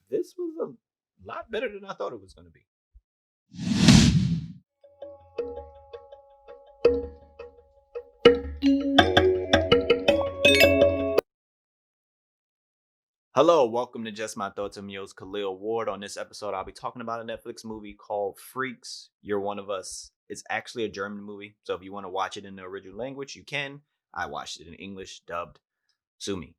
this was a lot better than I thought it was going to be. Hello, welcome to Just My Thoughts. I'm yours, Khaleel Ward. On this episode, I'll be talking about a Netflix movie called Freaks, You're One of Us. It's actually a German movie, so if you want to watch it in the original language, you can. I watched it in English, dubbed. Sue me.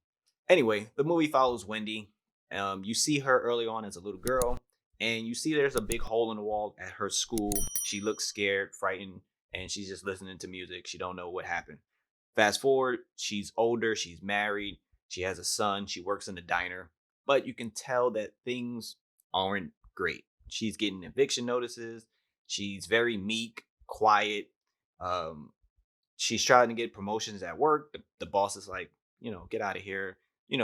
Anyway, the movie follows Wendy. You see her early on as a little girl, and you see there's a big hole in the wall at her school. She looks scared, frightened, and she's just listening to music. She don't know what happened. Fast forward, she's older, she's married, she has a son, she works in a diner, but you can tell that things aren't great. She's getting eviction notices. She's very meek, quiet. Um, she's trying to get promotions at work. The boss is like, get out of here.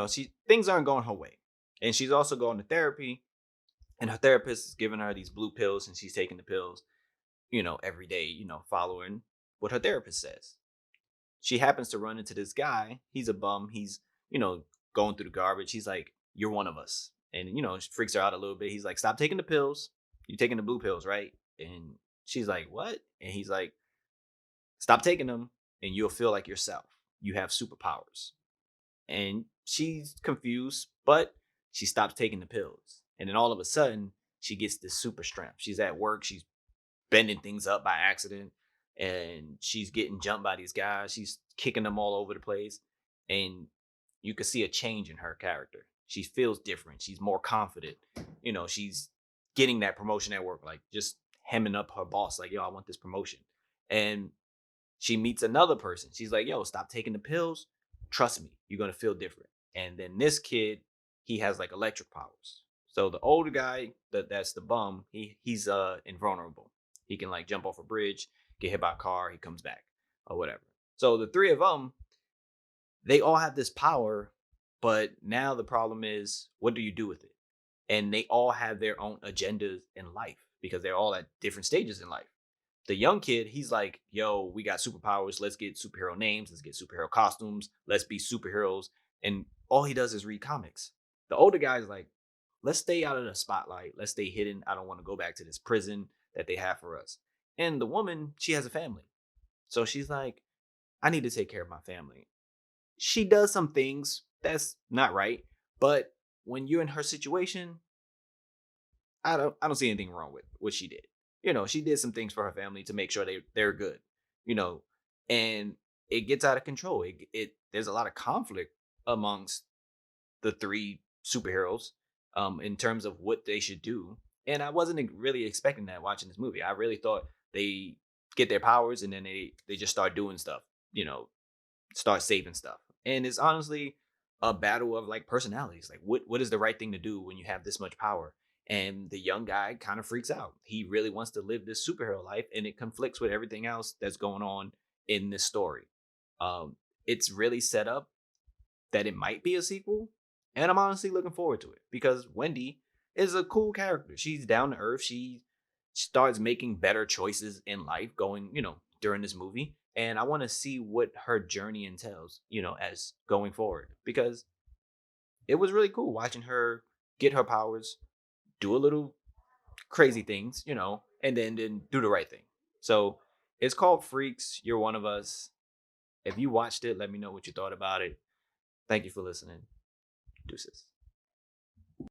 She things aren't going her way. And she's also going to therapy, and her therapist is giving her these blue pills, and she's taking the pills, every day, following what her therapist says. She happens to run into this guy. He's a bum. He's, going through the garbage. He's like, "You're one of us." And, it freaks her out a little bit. He's like, "Stop taking the pills. You're taking the blue pills, right?" And she's like, "What?" And he's like, "Stop taking them and you'll feel like yourself. You have superpowers." And she's confused, but she stops taking the pills. And then all of a sudden, she gets this super strength. She's at work. She's bending things up by accident, and she's getting jumped by these guys. She's kicking them all over the place, and you can see a change in her character. She feels different. She's more confident. She's getting that promotion at work, like just hemming up her boss, like, "Yo, I want this promotion." And she meets another person. She's like, "Yo, stop taking the pills. Trust me, you're gonna feel different." And then this kid, he has like electric powers. So the older guy, that's the bum, he's invulnerable. He can like jump off a bridge, get hit by a car, he comes back or whatever. So the three of them, they all have this power, but now the problem is, what do you do with it? And they all have their own agendas in life because they're all at different stages in life. The young kid, he's like, "Yo, we got superpowers. Let's get superhero names. Let's get superhero costumes. Let's be superheroes." And all he does is read comics. The older guy's like, "Let's stay out of the spotlight. Let's stay hidden. I don't want to go back to this prison that they have for us." And the woman, she has a family. So she's like, "I need to take care of my family." She does some things that's not right, but when you're in her situation, I don't see anything wrong with what she did. She did some things for her family to make sure they're good. You know, and it gets out of control. It there's a lot of conflict amongst the three superheroes in terms of what they should do. And I wasn't really expecting that watching this movie. I really thought they get their powers and then they just start doing stuff, you know, start saving stuff. And it's honestly a battle of like personalities. Like what is the right thing to do when you have this much power? And the young guy kind of freaks out. He really wants to live this superhero life, and it conflicts with everything else that's going on in this story. It's really set up that it might be a sequel, and I'm honestly looking forward to it because Wendy is a cool character. She's down to earth. She starts making better choices in life going, during this movie, and I want to see what her journey entails, as going forward because it was really cool watching her get her powers, do a little crazy things, and then do the right thing. So it's called Freaks. You're one of us. If you watched it, let me know what you thought about it. Thank you for listening. Deuces.